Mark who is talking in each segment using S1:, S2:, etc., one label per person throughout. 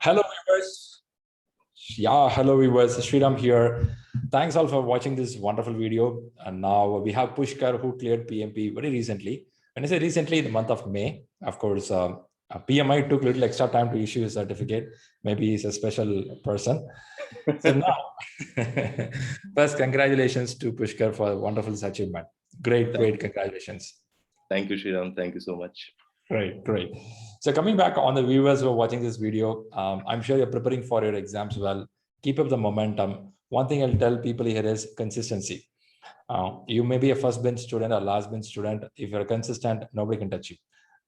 S1: Hello viewers. Yeah, hello viewers. Sriram here. Thanks all for watching this wonderful video. And now we have Pushkar who cleared PMP very recently. When I say recently, in the month of May, of course, PMI took a little extra time to issue his certificate. Maybe he's a special person. So now, first, congratulations to Pushkar for a wonderful achievement. Great congratulations.
S2: Thank you, Sriram. Thank you so much.
S1: Great. So coming back on the viewers who are watching this video, I'm sure you're preparing for your exams well. Keep up the momentum. One thing I'll tell people here is consistency. You may be a first bench student or last bench student. If you're consistent, nobody can touch you.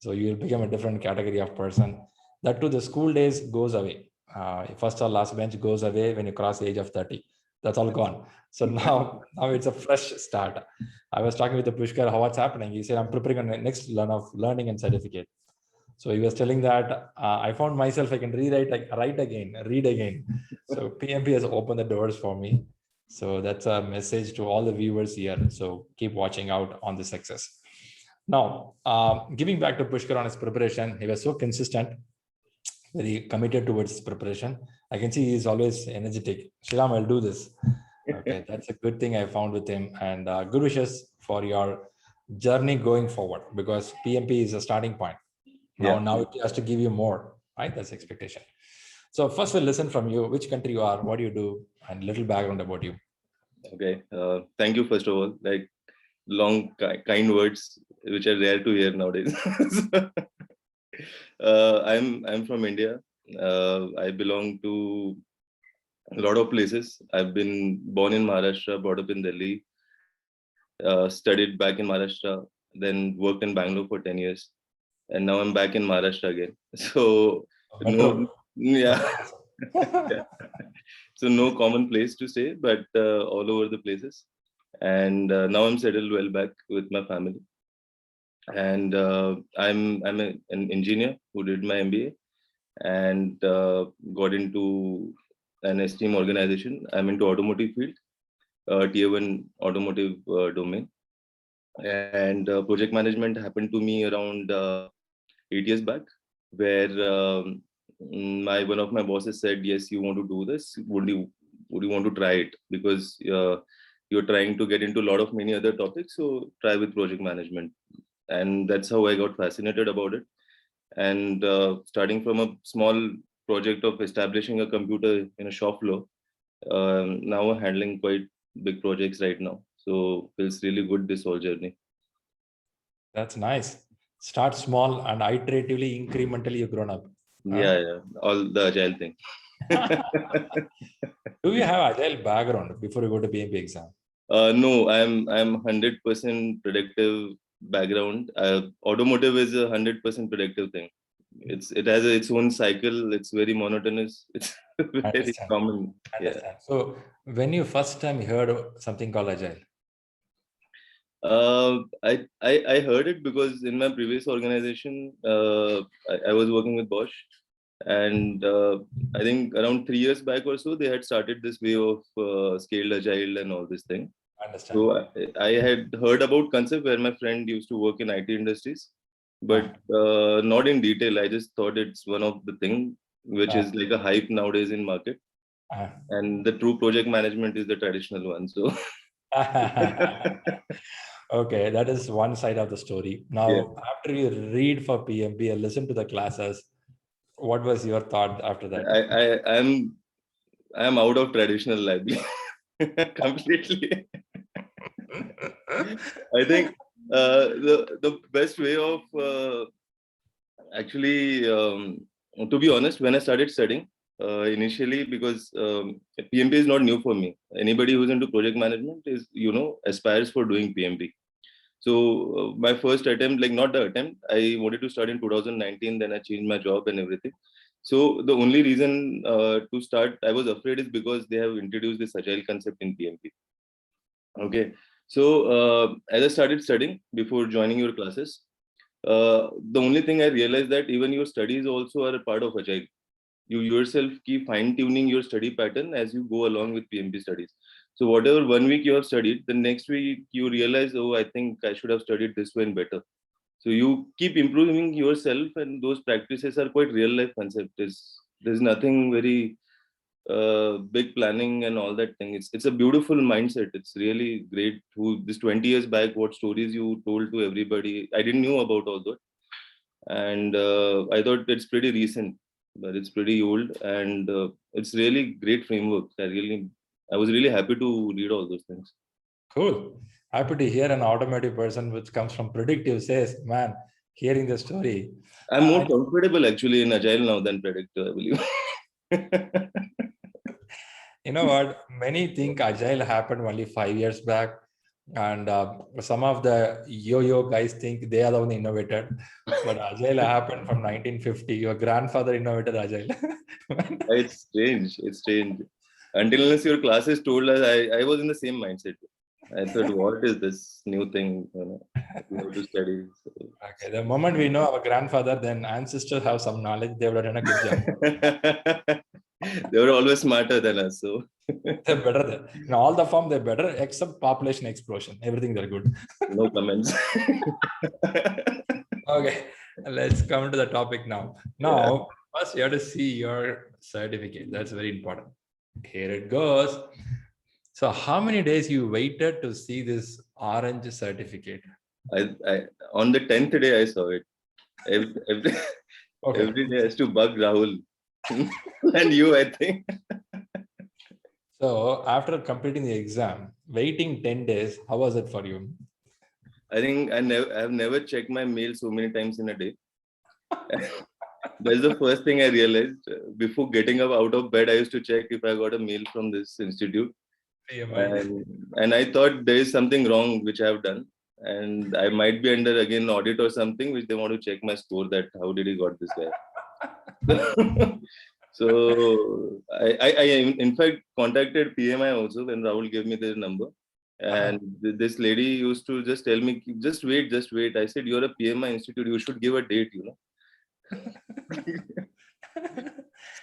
S1: So you will become a different category of person. That too, the school days goes away. First or last bench goes away when you cross the age of 30. That's all gone. So now it's a fresh start. I was talking with the Pushkar, how what's happening. He said, I'm preparing on the next learning and certificate. So he was telling that I found myself, I can read again. So PMP has opened the doors for me. So that's a message to all the viewers here. So keep watching out on the success. Now, giving back to Pushkar on his preparation, he was so consistent, very committed towards his preparation. I can see he's always energetic. Shriram, I'll do this. Okay, that's a good thing I found with him. And good wishes for your journey going forward, because PMP is a starting point. Now it has to give you more, right? That's expectation. So first we'll listen from you, which country you are, what do you do, and little background about you.
S2: Okay. Thank you, first of all. Like long, kind words, which are rare to hear nowadays. I'm from India. I belong to a lot of places. I've been born in Maharashtra, brought up in Delhi, studied back in Maharashtra, then worked in Bangalore for 10 years. And now I'm back in Maharashtra again. So, yeah. So no common place to stay, but all over the places. And now I'm settled well back with my family. And I'm an engineer who did my MBA and got into an esteemed organization. I'm into automotive field, tier 1 automotive domain. And project management happened to me around 8 years back, where one of my bosses said, yes, you want to do this, would you want to try it, because you're trying to get into a lot of many other topics, so try with project management. And that's how I got fascinated about it. And starting from a small project of establishing a computer in a shop floor, now I'm handling quite big projects right now, so feels really good, this whole journey.
S1: That's nice. Start small and iteratively, incrementally you've grown up.
S2: Yeah, all the agile thing.
S1: Do you have agile background before you go to PMP exam?
S2: No, I'm 100% predictive background. Automotive is a 100% predictive thing. It has its own cycle. It's very monotonous. It's very common. Yeah.
S1: So when you first time heard something called agile?
S2: I heard it because in my previous organization, I was working with Bosch, and I think around 3 years back or so, they had started this way of scaled agile and all this thing. So I had heard about concept where my friend used to work in IT industries, but not in detail. I just thought it's one of the thing which is like a hype nowadays in market, and the true project management is the traditional one. So.
S1: Okay, that is one side of the story. Now, after you read for PMP and listen to the classes, what was your thought after that?
S2: I'm out of traditional library completely. I think the best way of actually, to be honest, when I started studying initially, because PMP is not new for me. Anybody who's into project management is, aspires for doing PMP. So my first attempt, like not the attempt, I wanted to start in 2019, then I changed my job and everything. So the only reason to start, I was afraid, is because they have introduced this agile concept in PMP. Okay. So as I started studying before joining your classes, the only thing I realized that even your studies also are a part of agile. You yourself keep fine-tuning your study pattern as you go along with PMP studies. So whatever 1 week you have studied, the next week you realize, oh, I think I should have studied this one better. So you keep improving yourself, and those practices are quite real life concept, is There's nothing very big planning and all that thing. It's a beautiful mindset. It's really great. Who this 20 years back, what stories you told to everybody, I didn't know about all that, and I thought it's pretty recent, but it's pretty old, and it's really great framework. I was really happy to read all those things.
S1: Cool. Happy to hear an automotive person which comes from predictive says, man, hearing the story.
S2: I'm more comfortable actually in agile now than predictive, I believe.
S1: You know what? Many think agile happened only 5 years back, and some of the yo-yo guys think they are the one innovated. But agile happened from 1950. Your grandfather innovated agile.
S2: It's strange. It's strange. Until unless your classes told us, I was in the same mindset. I thought, what is this new thing? We have to study. So.
S1: Okay, the moment we know our grandfather, then ancestors have some knowledge. They would have done a good job.
S2: They were always smarter than us, so
S1: they're better than in all the form. They're better, except population explosion. Everything they're good.
S2: No comments.
S1: Okay, let's come to the topic now. Now, first you have to see your certificate. That's very important. Here it goes. So, how many days you waited to see this orange certificate?
S2: On the 10th day I saw it. Every day I has to bug Rahul and you, I think.
S1: So after completing the exam, waiting 10 days, how was it for you?
S2: I think I've never checked my mail so many times in a day. That's the first thing I realized. Before getting up out of bed, I used to check if I got a mail from this institute. And I thought there is something wrong which I have done. And I might be under again audit or something, which they want to check my score, that how did he got this guy. So I in fact contacted PMI also when Rahul gave me their number. And this lady used to just tell me, just wait. I said, you're a PMI institute, you should give a date,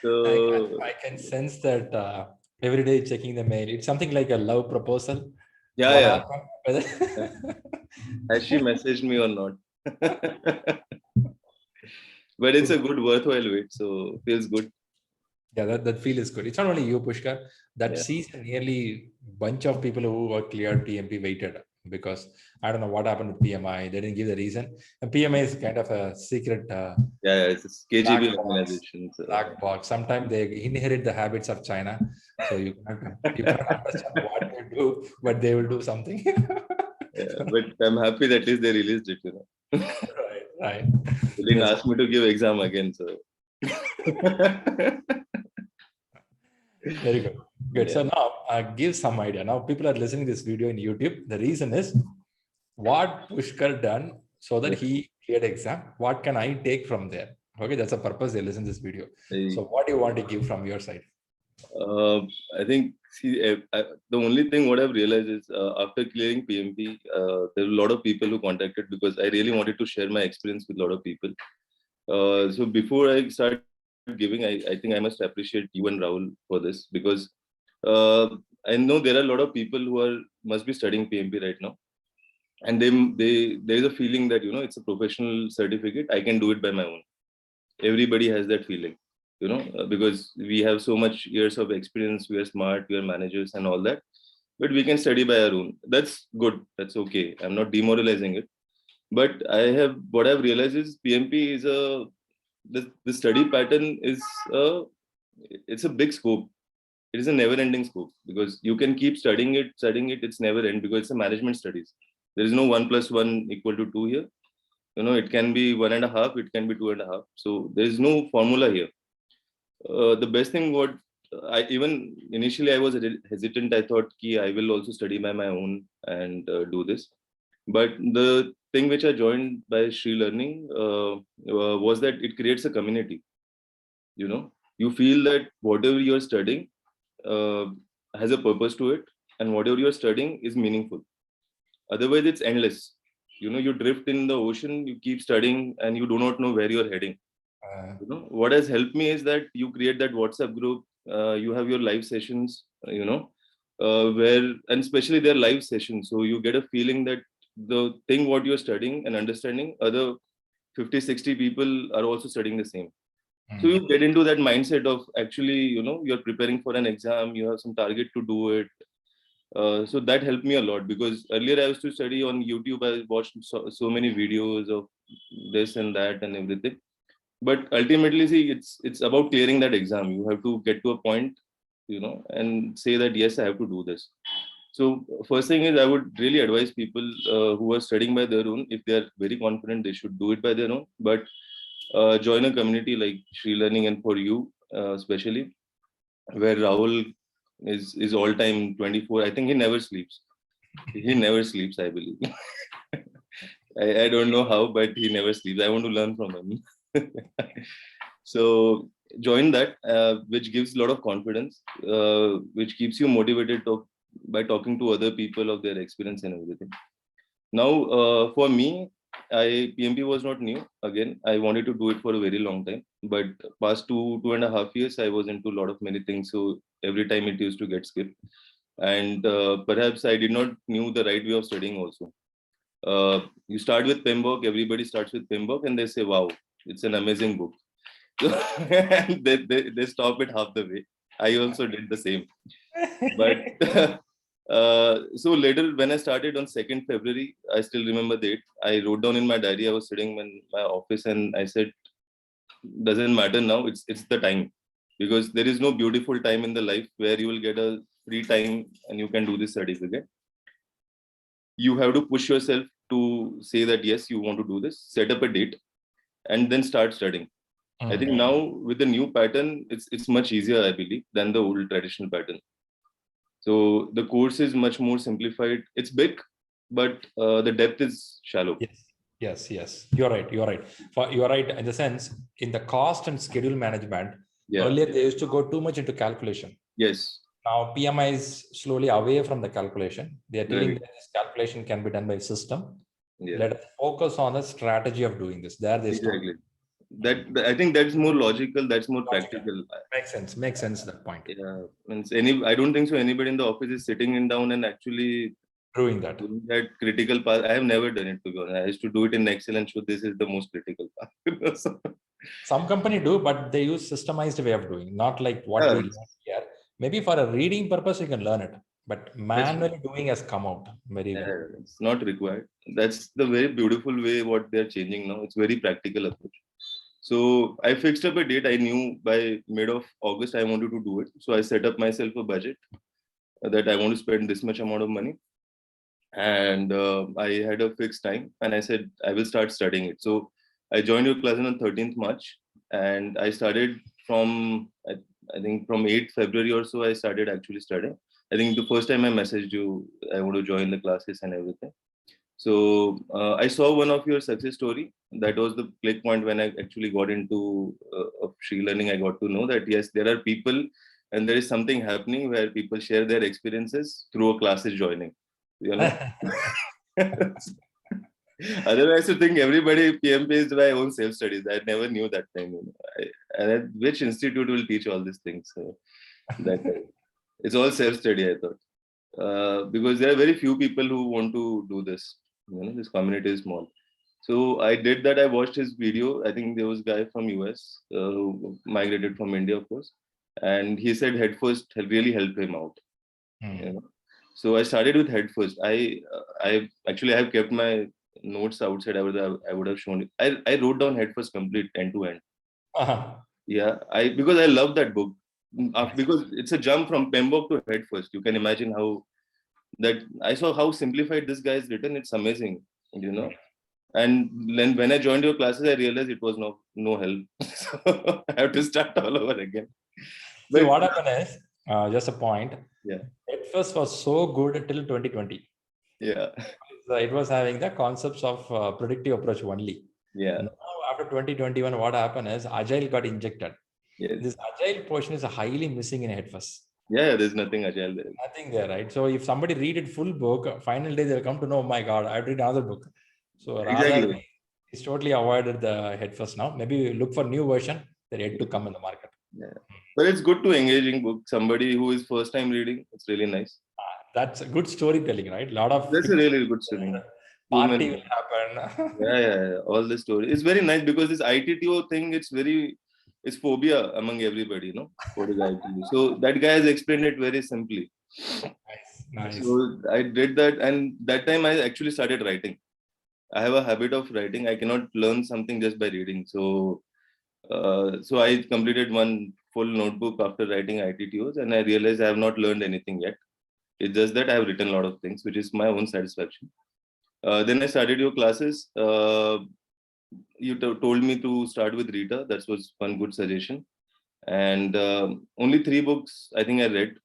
S2: So
S1: I can sense that every day checking the mail. It's something like a love proposal.
S2: Yeah. Has she messaged me or not? But it's a good worthwhile wait, so feels good.
S1: Yeah, that feel is good. It's not only you, Pushkar. That sees nearly bunch of people who were cleared PMP waited, because I don't know what happened with PMI. They didn't give the reason. And PMI is kind of a secret.
S2: It's a KGB organization.
S1: Black box. Sometimes they inherit the habits of China, so you cannot understand what they do, but they will do something.
S2: But I'm happy that at least they released it.
S1: Right.
S2: They didn't ask me to give exam again, so.
S1: Very good. Good. So now give some idea. Now people are listening to this video in YouTube. The reason is what Pushkar done so that he cleared exam. What can I take from there? Okay, that's the purpose they listen to this video. So what do you want to give from your side?
S2: I think the only thing what I've realized is after clearing PMP, there are a lot of people who contacted because I really wanted to share my experience with a lot of people. So before I start giving, I think I must appreciate you and Rahul for this, because I know there are a lot of people who must be studying PMP right now, and there is a feeling that it's a professional certificate, I can do it by my own. Everybody has that feeling, because we have so much years of experience, we are smart, we are managers and all that, but we can study by our own. That's good, that's okay, I'm not demoralizing it. But what I've realized is PMP is the study pattern is it's a big scope. It is a never-ending scope, because you can keep studying it. It's never end, because it's a management studies. There is no 1 + 1 = 2 here. It can be 1.5, it can be 2.5. So there is no formula here. The best thing what even initially I was hesitant. I thought I will also study by my own and do this. But the thing which I joined by ShriLearning was that it creates a community. You feel that whatever you're studying has a purpose to it, and whatever you're studying is meaningful. Otherwise, it's endless. You drift in the ocean, you keep studying, and you do not know where you're heading. What has helped me is that you create that WhatsApp group, you have your live sessions, where, and especially their live sessions. So you get a feeling that the thing what you're studying and understanding, other 50, 60 people are also studying the same. So you get into that mindset of actually, you're preparing for an exam, you have some target to do it. So that helped me a lot, because earlier I used to study on YouTube. I watched so many videos of this and that and everything. But ultimately, see, it's about clearing that exam. You have to get to a point, and say that, yes, I have to do this. So first thing is, I would really advise people who are studying by their own. If they are very confident, they should do it by their own. But join a community like ShriLearning, and for you especially, where Rahul is all time 24. I think he never sleeps. He never sleeps, I believe. I don't know how, but he never sleeps. I want to learn from him. So join that, which gives a lot of confidence, which keeps you motivated by talking to other people of their experience and everything. Now, for me, PMP was not new. Again, I wanted to do it for a very long time, but past 2.5 years, I was into a lot of many things. So every time it used to get skipped, and perhaps I did not knew the right way of studying also. You start with PMBOK. Everybody starts with PMBOK, and they say, "Wow, it's an amazing book." And they stop it half the way. I also did the same, but. So later, when I started on 2nd February, I still remember the date. I wrote down in my diary. I was sitting in my office, and I said, "Doesn't matter now. It's the time, because there is no beautiful time in the life where you will get a free time and you can do this certificate. You have to push yourself to say that yes, you want to do this. Set up a date, and then start studying." I think now with the new pattern, it's much easier, I believe, than the old traditional pattern. So the course is much more simplified. It's big, but the depth is shallow.
S1: Yes. You're right. You're right in the sense, in the cost and schedule management.
S2: Yeah.
S1: Earlier, they used to go too much into calculation.
S2: Yes.
S1: Now PMI is slowly away from the calculation. They are telling that this calculation can be done by system.
S2: Yeah.
S1: Let us focus on the strategy of doing this. There they stop.
S2: Exactly. That I think that's more logical. That's more practical.
S1: Makes sense. That point.
S2: Yeah. I don't think so. Anybody in the office is sitting down and actually
S1: doing that
S2: critical part. I have never done it, to be honest. I used to do it in Excel and show this is the most critical part.
S1: Some company do, but they use systemized way of doing, not like what we learn here. Maybe for a reading purpose, you can learn it, but manually doing has come out very well.
S2: It's not required. That's the very beautiful way what they're changing now. It's very practical approach. So I fixed up a date. I knew by mid of August I wanted to do it. So I set up myself a budget that I want to spend this much amount of money. And I had a fixed time, and I said, I will start studying it. So I joined your class on 13th March, and I started from, I think from 8th February or so, I started actually studying. I think the first time I messaged you, I want to join the classes and everything. So I saw one of your success story. That was the click point when I actually got into ShriLearning. I got to know that yes, there are people, and there is something happening where people share their experiences through a classes joining. Otherwise, I think everybody PMP is by own self studies. I never knew that time. Which institute will teach all these things? So it's all self study, I thought, because there are very few people who want to do this. This community is small. So I did that. I watched his video. I think there was a guy from US who migrated from India, of course, and he said head first really helped him out. So I started with head first. I have kept my notes outside. I would have shown it. I wrote down head first complete end to end. Yeah, because I love that book, because it's a jump from PMBOK to head first. You can imagine how that I saw how simplified this guy is written. It's amazing, And then when I joined your classes, I realized it was no help. So I have to start all over again.
S1: So what happened is, just a point.
S2: Yeah.
S1: It first was so good till 2020.
S2: Yeah.
S1: It was having the concepts of predictive approach only.
S2: Yeah.
S1: Now after 2021, what happened is Agile got injected.
S2: Yes.
S1: This Agile portion is highly missing in head first.
S2: Yeah, there's nothing Agile there.
S1: Nothing there, right? So if somebody read it full book, final day they'll come to know, oh my God, I've read another book. So rather, it's totally avoided the head first now. Maybe look for new version that yet to come in the market.
S2: Yeah. But it's good to engaging book. Somebody who is first time reading, it's really nice.
S1: That's a good storytelling, right?
S2: That's a really good story.
S1: Party will happen.
S2: Yeah. All the story. It's very nice because this ITTO thing, it's very it's phobia among everybody, what is ITU. So that guy has explained it very simply.
S1: Nice.
S2: So I did that, and that time I actually started writing. I have a habit of writing. I cannot learn something just by reading. So I completed one full notebook after writing ITTOs, and I realized I have not learned anything yet. It's just that I have written a lot of things, which is my own satisfaction. Then I started your classes. You told me to start with Rita. That was one good suggestion. And only 3 books I think I read.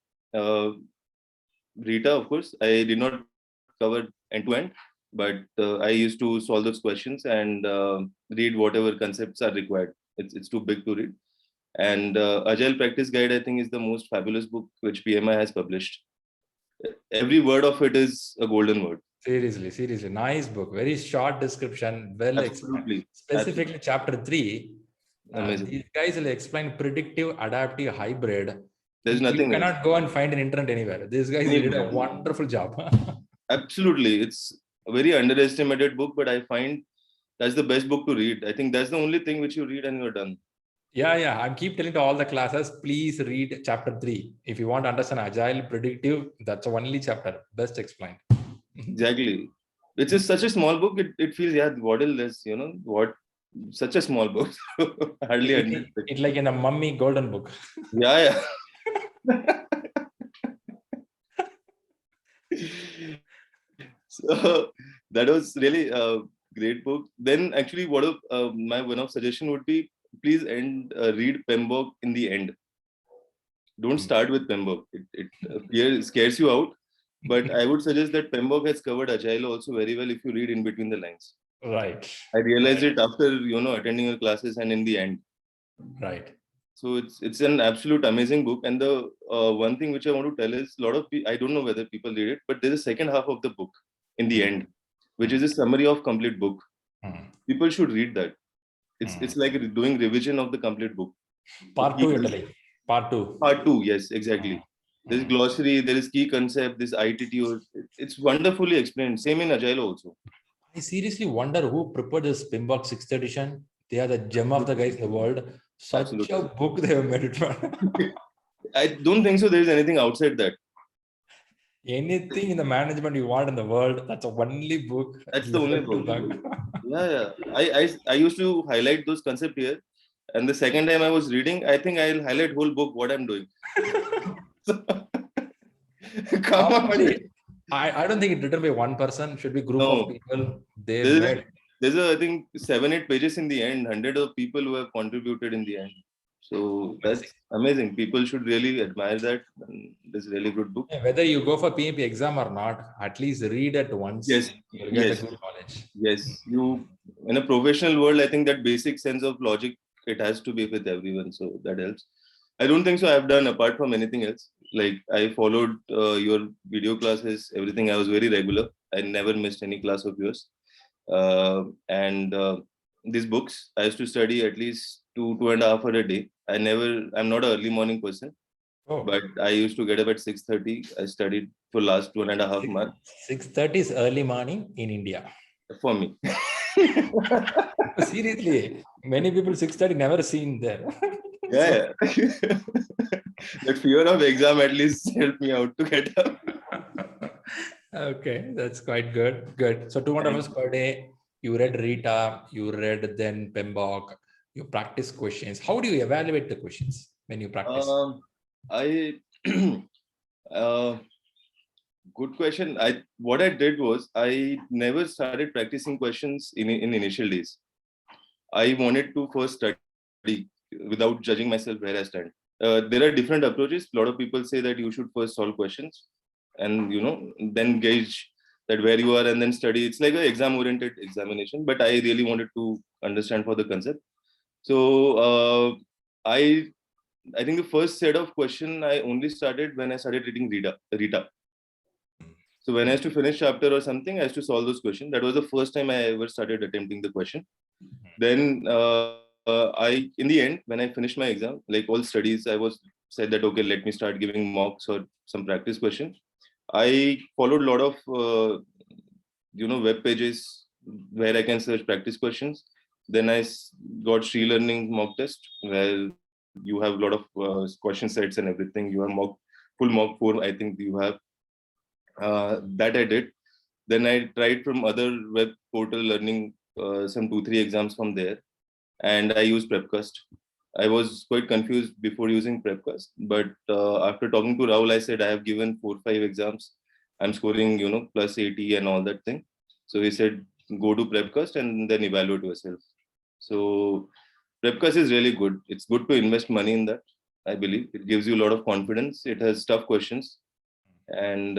S2: Rita, of course, I did not cover end to end, but I used to solve those questions and read whatever concepts are required. It's too big to read. And Agile Practice Guide, I think, is the most fabulous book which PMI has published. Every word of it is a golden word.
S1: Seriously, nice book. Very short description, well explained. Specifically, Absolutely. Chapter 3. These guys will explain predictive, adaptive, hybrid.
S2: There's nothing.
S1: You cannot go and find an internet anywhere. These guys did a wonderful job.
S2: Absolutely, it's a very underestimated book, but I find that's the best book to read. I think that's the only thing which you read and you're done.
S1: Yeah. I keep telling to all the classes, please read chapter 3. If you want to understand agile, predictive, that's the only chapter. Best explained.
S2: Exactly. It's just such a small book. It feels, what is this? What? Such a small book. Hardly
S1: it's like in a mummy golden book.
S2: Yeah. So that was really a great book. Then actually, my one of suggestion would be, please read PMBOK in the end. Don't start with PMBOK. It scares you out. But I would suggest that PMBOK has covered Agile also very well if you read in between the lines.
S1: Right.
S2: I realized it after attending your classes and in the end.
S1: Right.
S2: So it's an absolute amazing book. And the one thing which I want to tell is, a lot of people, I don't know whether people read it, but there's a second half of the book in the end, which is a summary of complete book. People should read that. It's like doing revision of the complete book.
S1: Part 2, Italy. Part 2.
S2: Part 2, yes, exactly. There's glossary, there is key concept, this ITTO. It's wonderfully explained. Same in Agile also.
S1: I seriously wonder who prepared this PMBOK 6th edition. They are the gem of the guys in the world. Such a book they have made it for.
S2: I don't think so. There is anything outside that.
S1: Anything in the management you want in the world, that's the only book.
S2: That's the only book. Yeah. I used to highlight those concepts here. And the second time I was reading, I think I'll highlight whole book what I'm doing. Come on.
S1: I don't think it's written by one person. It should be a group of people.
S2: There's I think 7-8 pages in the end. 100 of people who have contributed in the end. So that's amazing. People should really admire that. This is a really good book.
S1: Whether you go for PMP exam or not, at least read it once.
S2: Yes.
S1: You'll get a good knowledge.
S2: Yes. In a professional world, I think that basic sense of logic, it has to be with everyone. So that helps. I don't think so I've done apart from anything else. Like I followed your video classes, everything. I was very regular. I never missed any class of yours. And these books, I used to study at least 2.5 hours a day. I'm not an early morning person, but I used to get up at 6:30. I studied for last 2.5 months.
S1: 6:30 is early morning in India.
S2: For me.
S1: Seriously, many people 6:30 never seen there.
S2: Yeah. That fear of exam at least helped me out to get up.
S1: Okay, that's quite good. Good. So 2.5 hours per day. You read Rita, you read then PMBOK, you practice questions. How do you evaluate the questions when you practice?
S2: Good question. What I did was I never started practicing questions in initial days. I wanted to first study without judging myself where I stand. There are different approaches. A lot of people say that you should first solve questions and then gauge that where you are and then study. It's like an exam-oriented examination, but I really wanted to understand for the concept. So I think the first set of question I only started when I started reading Rita. So when I used to finish chapter or something, I used to solve those questions. That was the first time I ever started attempting the question. Then in the end, when I finished my exam, like all studies, I was said that, okay, let me start giving mocks or some practice questions. I followed a lot of, web pages where I can search practice questions. Then I got ShriLearning mock test, where you have a lot of question sets and everything. You have full mock 4, I think you have. That I did. Then I tried from other web portal learning some 2-3 exams from there, and I used Prepcast. I was quite confused before using Prepcast, but after talking to Rahul, I said I have given 4-5 exams. I'm scoring, plus 80 and all that thing. So he said, go to Prepcast and then evaluate yourself. So Prepcast is really good. It's good to invest money in that, I believe. It gives you a lot of confidence. It has tough questions, and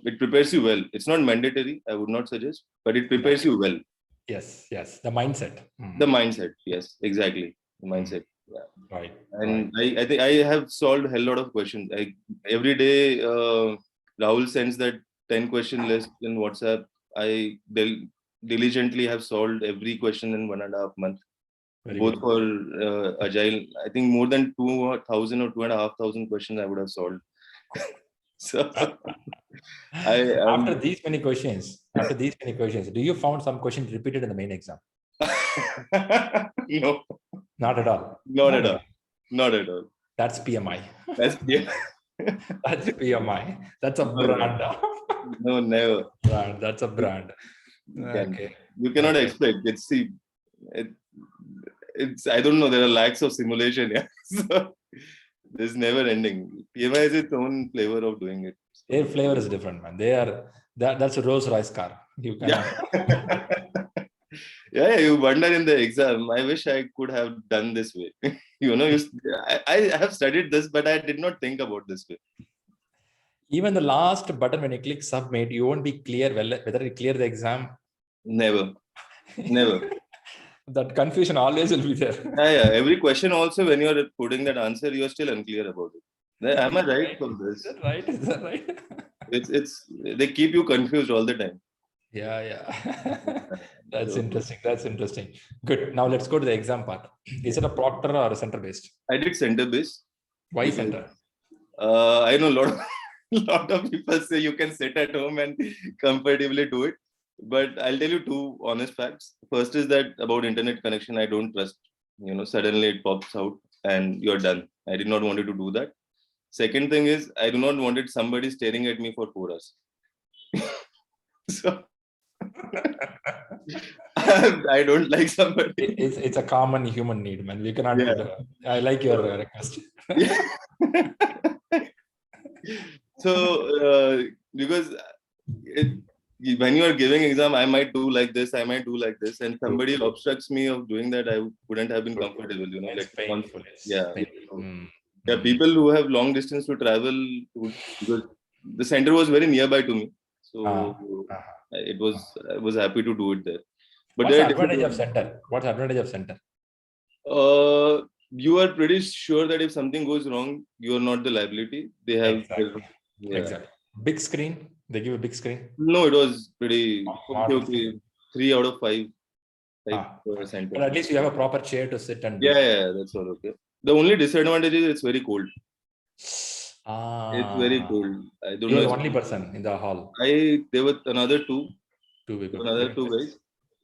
S2: it prepares you well. It's not mandatory, I would not suggest, but it prepares you well.
S1: Yes, the mindset.
S2: The mindset, yes, exactly. The mindset. Yeah.
S1: Right.
S2: And I think I have solved a hell lot of questions. Every day, Rahul sends that 10 question list in WhatsApp. I diligently have solved every question in 1.5 months.
S1: Very
S2: Both
S1: good.
S2: for Agile. I think more than 2,000 or 2,500 questions I would have solved. So
S1: after these many questions, do you found some questions repeated in the main exam?
S2: No.
S1: Not at all.
S2: Not at all. Not at all.
S1: That's PMI.
S2: That's
S1: That's PMI. That's a brand.
S2: No, never.
S1: Brand. That's a brand. Okay.
S2: You cannot expect. It's I don't know. There are lakhs of simulation. Yeah. So there's never ending. PMI is its own flavor of doing it.
S1: Their flavor is different, man. That's a Rolls Royce car. You cannot.
S2: Yeah, you wonder in the exam, I wish I could have done this way. I have studied this, but I did not think about this way.
S1: Even the last button, when you click submit, you won't be clear whether you clear the exam.
S2: Never.
S1: That confusion always will be there.
S2: Yeah. Every question also, when you're putting that answer, you're still unclear about it. Am I right for this?
S1: Is that right?
S2: They keep you confused all the time.
S1: Yeah. That's interesting. Good. Now let's go to the exam part. Is it a proctor or a center based?
S2: I did center based.
S1: Why center?
S2: I know a lot of people say you can sit at home and comfortably do it. But I'll tell you 2 honest facts. First is that about internet connection, I don't trust. Suddenly it pops out and you're done. I did not want you to do that. Second thing is, I do not wanted somebody staring at me for 4 hours. So I don't like somebody.
S1: It's a common human need, man. We cannot. Yeah. I like your request.
S2: So because when you are giving exam, I might do like this, and somebody obstructs me of doing that, I wouldn't have been comfortable.
S1: It's painful.
S2: Yeah. Yeah, people who have long distance to travel, because the center was very nearby to me, so I was happy to do it there. But
S1: what's the advantage of center? What's the advantage of center?
S2: You are pretty sure that if something goes wrong, you are not the liability. They have
S1: exactly. Big screen. They give a big screen.
S2: No, it was pretty okay. 3 out of 5. Center.
S1: But at least you have a proper chair to sit and.
S2: Yeah, that's all okay. The only disadvantage is it's very cold. It's very cold. I don't know.
S1: You're the only person in the hall.
S2: There were another 2
S1: people.
S2: Another 2 guys.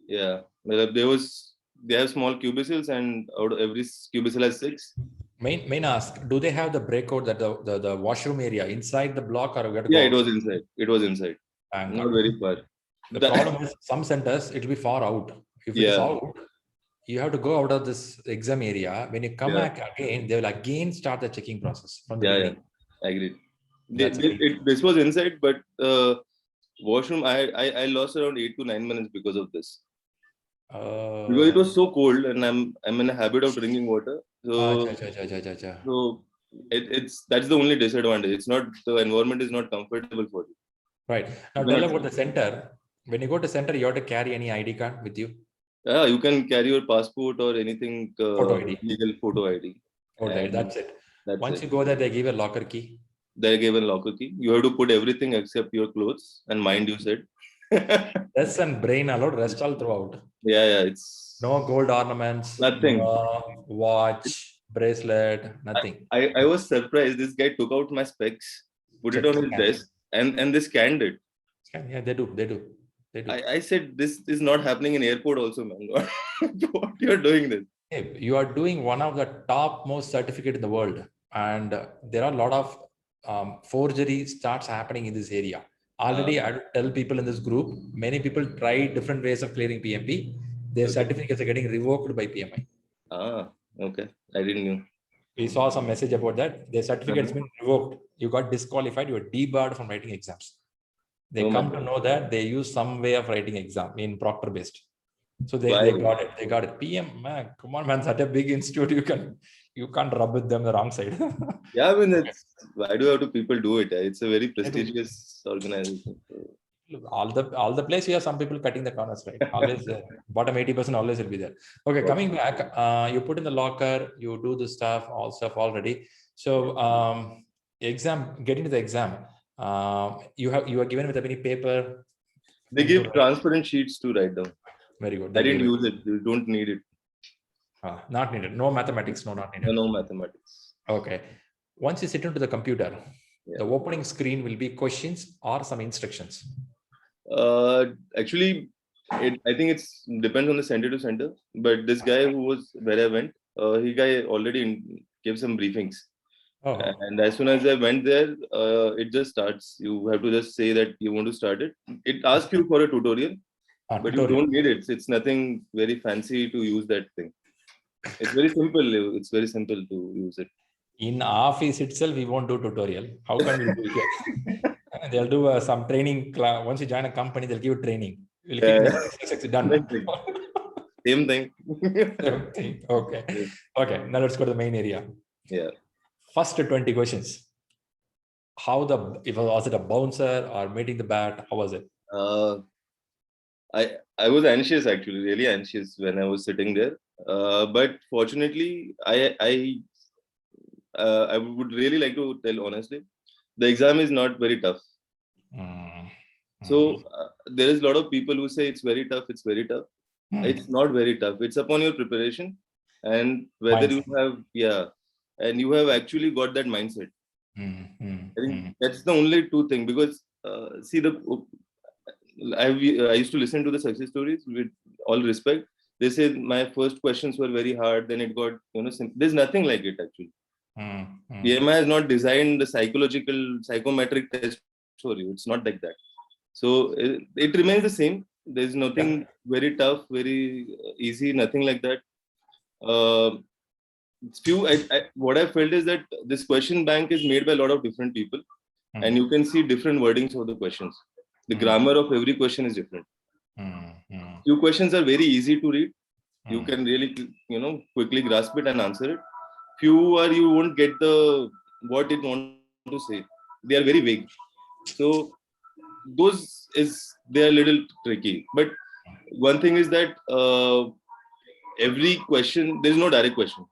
S2: Yeah. They have small cubicles, and out of every cubicle has 6.
S1: Main ask, do they have the breakout that the washroom area inside the block, or we have to
S2: go it was inside. It was inside. Not very far.
S1: The problem is some centers it will be far out. If it's out, you have to go out of this exam area. When you come back again, they will again start the checking process from the beginning.
S2: I agree. This was inside, but washroom, I lost around 8 to 9 minutes because of this. Because it was so cold, and I'm in a habit of drinking water. So that's the only disadvantage. It's not, the environment is not comfortable for you.
S1: Right. Now tell about the center. When you go to center, you have to carry any ID card with you.
S2: Yeah, you can carry your passport or anything.
S1: Photo ID.
S2: Legal photo ID.
S1: That's it. Once you go there, they give a locker key.
S2: They give a locker key. You have to put everything except your clothes and mind, you said.
S1: Rest and brain allowed, rest all throughout.
S2: Yeah, it's
S1: no gold ornaments,
S2: nothing.
S1: No watch, bracelet, nothing.
S2: I was surprised. This guy took out my specs, put it on his desk, and they scanned it.
S1: Yeah, they do. They do.
S2: I said this is not happening in airport also, man. What you're doing this?
S1: Hey, you are doing one of the top most certificate in the world, and there are a lot of forgery starts happening in this area. Already, I tell people in this group, many people try different ways of clearing PMP. Their certificates are getting revoked by PMI.
S2: Okay. I didn't know.
S1: We saw some message about that. Their certificate's been revoked. You got disqualified. You are debarred from writing exams. They come to know that they use some way of writing exam in proctor based. So they got it. They got it. PM, man, come on, man, such a big institute. You can't rub with them the wrong side.
S2: Yeah, I mean, why do people do it? It's a very prestigious organization.
S1: All the place here, some people cutting the corners, right? Always bottom 80% always will be there. Okay, coming back, you put in the locker, you do the stuff, all stuff already. So getting to the exam, you are given with a mini paper.
S2: They give transparent sheets to write down.
S1: Very good.
S2: I didn't use it. You don't need it.
S1: Not needed. No mathematics. No, not needed.
S2: No mathematics.
S1: Okay. Once you sit into the computer, the opening screen will be questions or some instructions.
S2: Actually, I think it's depends on the center to center. But this guy who was where I went, he already gave some briefings. And as soon as I went there, it just starts. You have to just say that you want to start it. It asks you for a tutorial, but you don't need it. It's nothing very fancy to use that thing. It's very simple. It's very simple to use it.
S1: In office itself, we won't do tutorial. How can we do it? They'll do some training class. Once you join a company, they'll give you training. We'll keep done.
S2: Same thing.
S1: Same thing. Okay. Okay. Now let's go to the main area.
S2: Yeah.
S1: First 20 questions. Was it a bouncer or meeting the bat? How was it?
S2: I was anxious, actually, really anxious when I was sitting there. But fortunately, I would really like to tell honestly, the exam is not very tough. So there is a lot of people who say it's very tough. It's very tough. It's not very tough. It's upon your preparation and whether you have, and you have actually got that mindset. I think that's the only two things, because see, I used to listen to the success stories with all respect. They said my first questions were very hard, then it got, there's nothing like it actually. PMI has not designed the psychometric test for you. It's not like that. So it remains the same. There's nothing very tough, very easy, nothing like that. What I felt is that this question bank is made by a lot of different people, and you can see different wordings of the questions. The grammar of every question is different. Few questions are very easy to read. You can really, quickly grasp it and answer it. Few are you won't get what it wants to say. They are very vague. So they are a little tricky. But one thing is that every question, there is no direct question.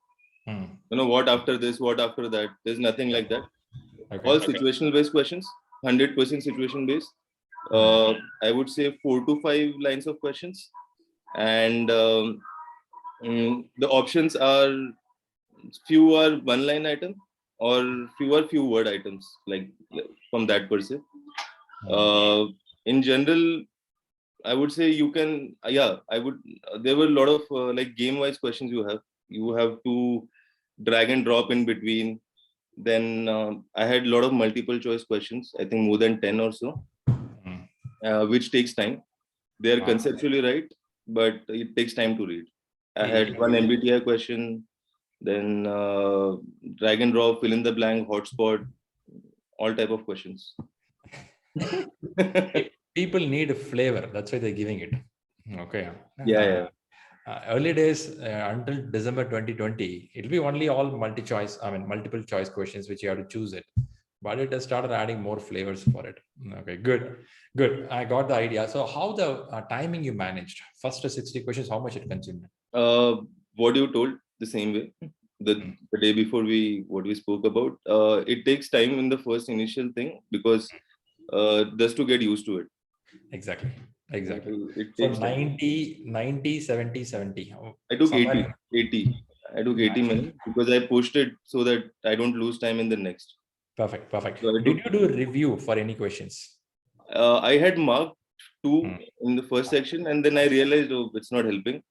S2: What after this, what after that? There's nothing like that. All situational based questions, 100% situation based. I would say 4 to 5 lines of questions, and the options are few are one line item or few word items, like from that per se. In general, I would say you can, there were a lot of like game wise questions you have to drag and drop in between. Then I had a lot of multiple choice questions, I think more than 10 or so, which takes time. They are conceptually right, but it takes time to read. I had one MBTI question, then drag and drop, fill in the blank, hotspot, all type of questions.
S1: People need a flavor. That's why they're giving it. Okay.
S2: Early
S1: days until December 2020, it'll be only all multiple choice questions which you have to choose it. But it has started adding more flavors for it. Okay, good. I got the idea. So how the timing you managed? First 60 questions, how much it consumed?
S2: What you told, the same way. The day before what we spoke about, it takes time in the first initial thing, because just to get used to it.
S1: Exactly.
S2: It
S1: so
S2: takes
S1: 90, 70.
S2: I took 80. I took 80 minutes because I pushed it so that I don't lose time in the next.
S1: Perfect. So did you do a review for any questions?
S2: I had marked 2 in the first section, and then I realized, oh, it's not helping.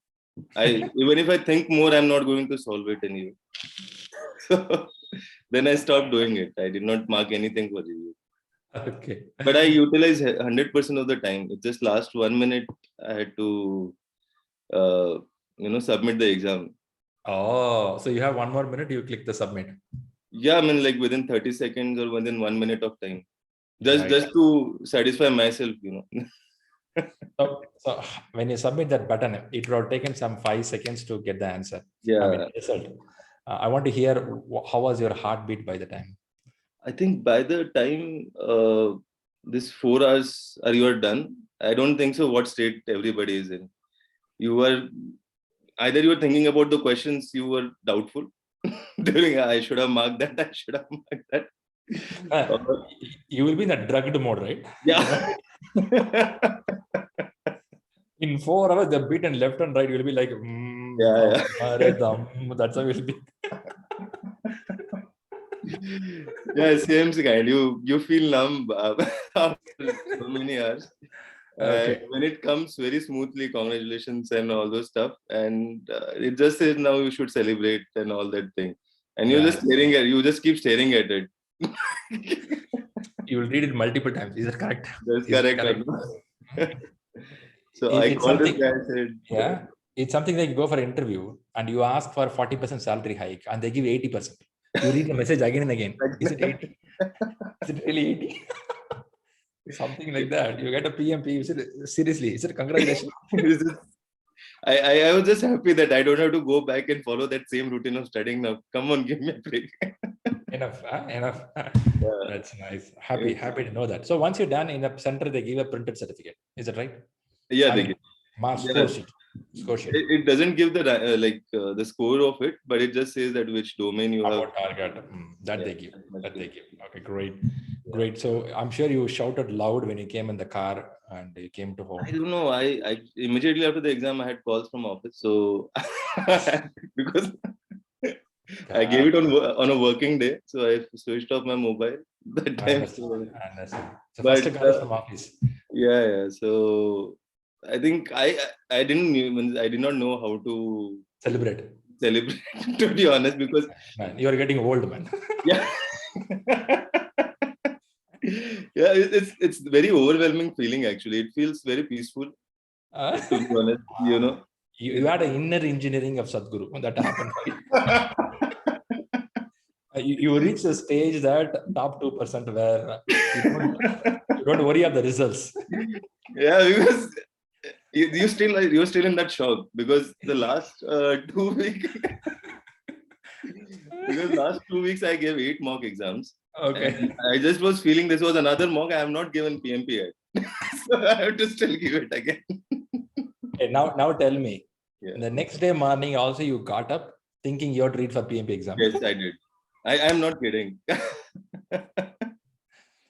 S2: Even if I think more, I'm not going to solve it anyway. So then I stopped doing it. I did not mark anything for review.
S1: Okay.
S2: But I utilize 100% of the time. It just last 1 minute I had to, submit the exam.
S1: Oh, so you have 1 more minute, you click the submit.
S2: Yeah, I mean, like within 30 seconds or within 1 minute of time. Just
S1: Right.
S2: to satisfy myself,
S1: So when you submit that button, it would have taken some 5 seconds to get the answer.
S2: Yeah.
S1: I mean, result. I want to hear how was your heartbeat by the time?
S2: I think by the time this 4 hours you are done, I don't think so what state everybody is in. You were either you were thinking about the questions, you were doubtful. During I should have marked that, I should have marked that.
S1: You will be in a drugged mode, right?
S2: Yeah.
S1: In 4 hours, the beat and left and right, you will be like, that's how it will be.
S2: Yeah, same kind. You feel numb after so many hours.
S1: Okay.
S2: When it comes very smoothly, congratulations and all those stuff, and it just says now you should celebrate and all that thing, and you're just staring at, you just keep staring at it.
S1: You will read it multiple times. Is that correct?
S2: That's correct. So I called this guy and said,
S1: yeah, it's something like you go for an interview and you ask for 40% salary hike and they give 80%. You read the message again and again. Is it 80? Is it really 80? Something like that. You get a PMP. You said, seriously, is it congratulations?
S2: I was just happy that I don't have to go back and follow that same routine of studying now. Come on, give me a break.
S1: Enough. That's nice. Happy to know that. So once you're done in a center, they give a printed certificate. Is that right?
S2: Yeah, they give.
S1: Score sheet.
S2: It doesn't give the the score of it, but it just says that which domain you have.
S1: Target. They give. Okay, great. So I'm sure you shouted loud when you came in the car and you came to home.
S2: I don't know. I immediately after the exam I had calls from office, so because I gave it on a working day, so I switched off my mobile that time.
S1: So first call is from office.
S2: Yeah. So I think I did not know how to
S1: celebrate,
S2: to be honest, because
S1: man, you are getting old, man.
S2: Yeah. Yeah, it's very overwhelming feeling actually. It feels very peaceful. To be honest,
S1: you had an inner engineering of Sadhguru that happened. You reach the stage that top 2% where you don't worry about the results.
S2: Yeah, because you're still in that shock because the last 2 weeks because last 2 weeks I gave 8 mock exams.
S1: Okay.
S2: I just was feeling this was another mock. I have not given PMP yet. So I have to still give it again.
S1: Okay, now tell me. Yeah. The next day morning also you got up thinking you had to read for PMP exam.
S2: Yes, I did. I'm not kidding.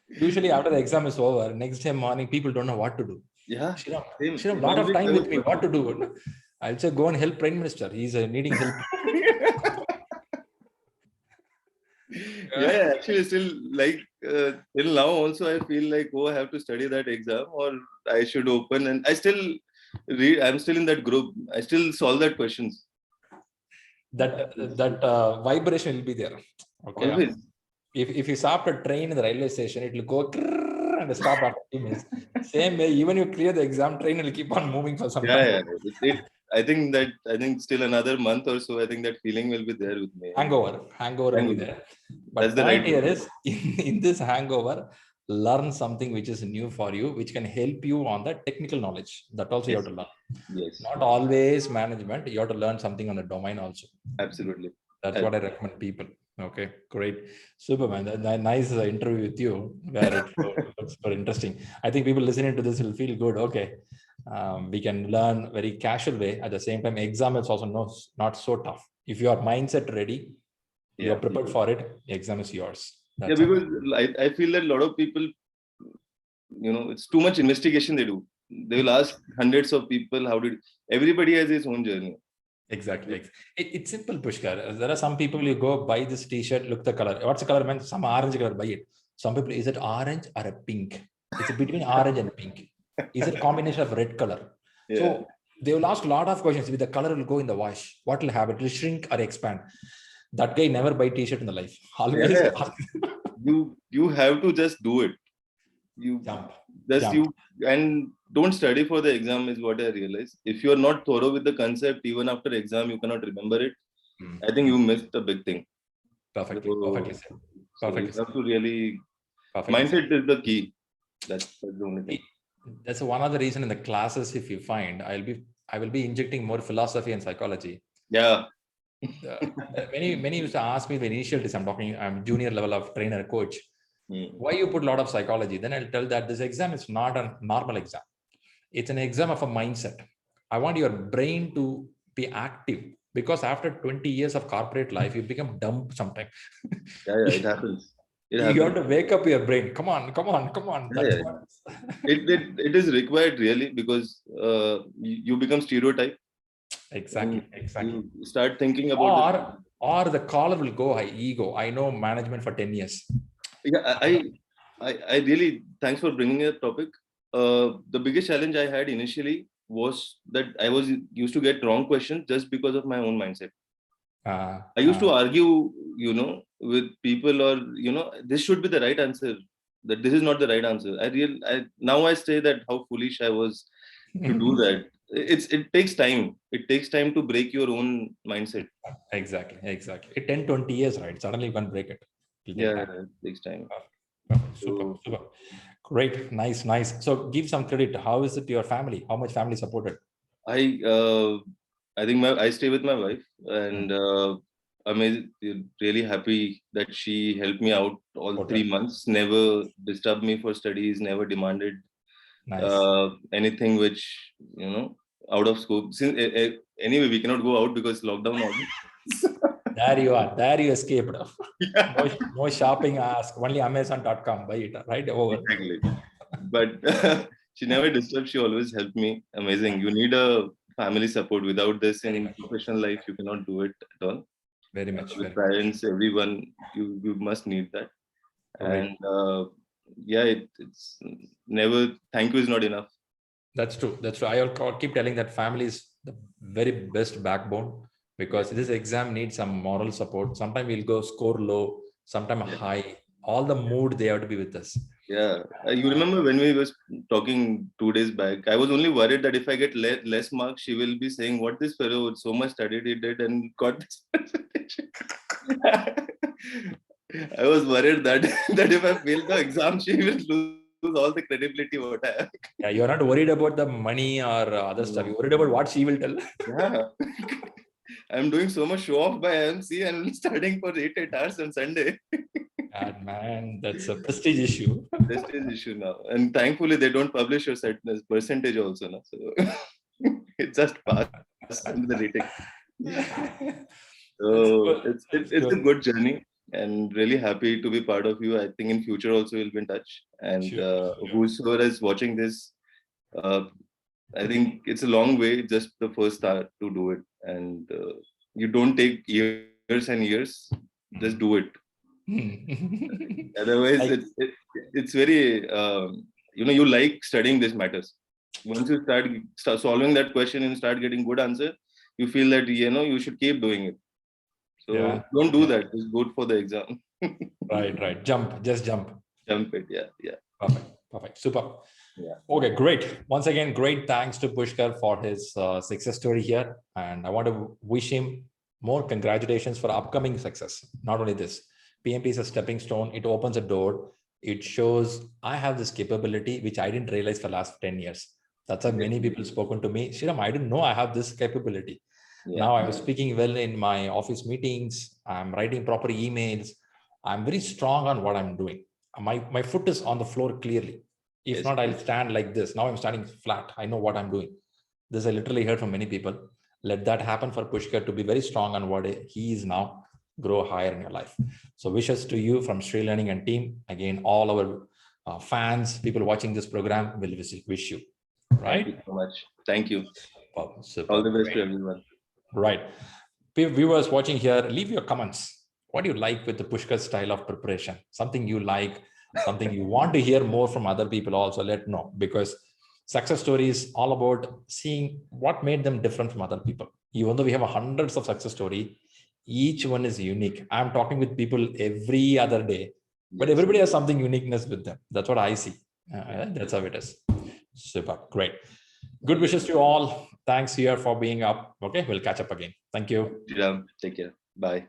S1: Usually after the exam is over, next day morning people don't know what to do.
S2: Yeah.
S1: Shriram, a lot of time with me. What to do? I'll say go and help Prime Minister. He's needing help.
S2: Yeah, actually still like till now also I feel like, oh, I have to study that exam or I should open, and I still read. I'm still in that group. I still solve that questions.
S1: That vibration will be there. Okay.
S2: Always.
S1: If you stop a train in the railway station, it will go and stop after 2 minutes. Same way, even you clear the exam, train will keep on moving for some time.
S2: Yeah. I think still another month or so, I think that feeling will be there with me.
S1: Hangover will be there. But the point here is, in this hangover, learn something which is new for you, which can help you on the technical knowledge. That also you have to learn.
S2: Yes.
S1: Not always management. You have to learn something on the domain also.
S2: Absolutely.
S1: That's what I recommend people. Okay, great. Super, man. Nice interview with you. Where it looks very interesting. I think people listening to this will feel good. Okay. We can learn very casual way. At the same time, exam is also not so tough. If your mindset ready, you're prepared for it, the exam is yours.
S2: That's because I feel that a lot of people, it's too much investigation they do. They will ask hundreds of people, everybody has his own journey.
S1: Exactly. It's simple, Pushkar. There are some people, you go buy this t-shirt, look the color. What's the color, man? Some orange color, buy it. Some people, is it orange or a pink? It's between orange and pink. Is it combination of red color?
S2: Yeah.
S1: So they will ask a lot of questions. With the color will go in the wash. What will happen? It will shrink or expand. That guy never buy t-shirt in the life. Always
S2: Yeah. You have to just do it. You
S1: jump.
S2: you and don't study for the exam is what I realized. If you are not thorough with the concept, even after exam, you cannot remember it. I think you missed a big thing.
S1: Perfectly said. Perfectly
S2: you have to really
S1: Perfectly
S2: mindset is the key. That's the only thing.
S1: That's one other reason in the classes. If you find, I will be injecting more philosophy and psychology.
S2: Yeah.
S1: Many used to ask me the initial days. I'm junior level of trainer coach. Why you put a lot of psychology? Then I'll tell that this exam is not a normal exam. It's an exam of a mindset. I want your brain to be active, because after 20 years of corporate life, you become dumb sometimes.
S2: Yeah, it happens.
S1: You have to wake up your brain. Come on. That's
S2: Yeah.
S1: what
S2: It is required really, because you become stereotype.
S1: Exactly.
S2: You start thinking about
S1: or the collar will go high. Ego. I know management for 10 years.
S2: Yeah, I really, thanks for bringing a topic. The biggest challenge I had initially was that I was used to get wrong questions just because of my own mindset. I used to argue, with people, or this should be the right answer. That this is not the right answer. Now I say that how foolish I was to do that. It takes time. It takes time to break your own mindset.
S1: Exactly. It 10, 20 years, right? Suddenly you can break it.
S2: It takes time.
S1: Super. Great. Nice. So give some credit. How is it your family? How much family supported?
S2: I think I stay with my wife, and I'm really happy that she helped me out all 3 months. Never disturbed me for studies. Never demanded anything which out of scope. Since anyway, we cannot go out because lockdown order.
S1: There you are. There you escaped. No shopping. Ask only Amazon.com. Buy it. Right over.
S2: Exactly. But she never disturbed. She always helped me. Amazing. You need a family support. Without this in professional life, you cannot do it at all.
S1: Very much.
S2: With parents, everyone, you must need that. And it's never. Thank you is not enough.
S1: That's true. I'll keep telling that family is the very best backbone, because this exam needs some moral support. Sometimes we'll go score low, sometimes high. All the mood, they have to be with us.
S2: Yeah, you remember when we was talking 2 days back, I was only worried that if I get less marks, she will be saying, what this fellow so much studied, he did and got this presentation. I was worried that if I fail the exam, she will lose all the credibility what I have.
S1: Yeah, you're not worried about the money or other stuff. You're worried about what she will tell.
S2: Yeah. I'm doing so much show off by MC and studying for 8 hours on Sunday.
S1: God, man, that's a prestige issue.
S2: Prestige issue now. And thankfully, they don't publish your percentage also. No? So it's just pass in the rating. So it's a good journey, and really happy to be part of you. I think in future also we'll be in touch. And whosoever is watching this, I think it's a long way, just the first start to do it. And you don't take years and years, just do it. Otherwise, it's very, you like studying this matters. Once you start solving that question and start getting good answer, you feel that, you should keep doing it. So don't do that. Just go for the exam.
S1: Right. Just jump.
S2: Jump it. Yeah.
S1: Perfect. Super.
S2: Yeah.
S1: Okay, great. Once again, great thanks to Pushkar for his success story here. And I want to wish him more congratulations for upcoming success. Not only this, PMP is a stepping stone. It opens a door. It shows I have this capability, which I didn't realize for the last 10 years. That's why many people spoken to me. Shriram, I didn't know I have this capability. Yeah. Now I'm speaking well in my office meetings. I'm writing proper emails. I'm very strong on what I'm doing. My foot is on the floor clearly. If not, I'll stand like this. Now I'm standing flat. I know what I'm doing. This I literally heard from many people. Let that happen for Pushkar to be very strong on what he is now. Grow higher in your life. So wishes to you from ShriLearning and team. Again, all our fans, people watching this program will wish you. Right?
S2: Thank you so much. Thank you.
S1: Super.
S2: All the best to everyone.
S1: Right. Viewers watching here, leave your comments. What do you like with the Pushkar style of preparation? Something you like, something you want to hear more from other people also, let know. Because Success story is all about seeing what made them different from other people. Even though we have hundreds of success story, each one is unique. I'm talking with people every other day, but everybody has something uniqueness with them. That's what I see. That's how it is. Super, great. Good wishes to you all. Thanks here for being up. Okay, we'll catch up again. Thank you.
S2: Take care. Bye.